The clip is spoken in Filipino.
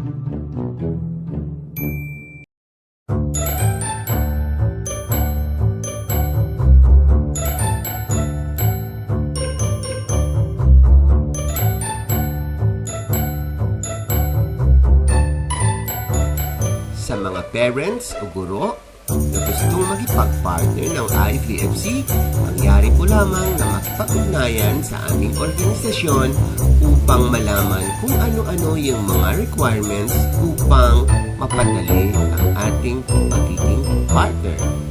Sa mga parents o guro na gustong makipag-partner ng IVFC, mangyari po lamang na makipag-ugnayan sa aming organisasyon upang malaman kung ano-ano yung mga requirements upang mapadali ang ating pagiging partner.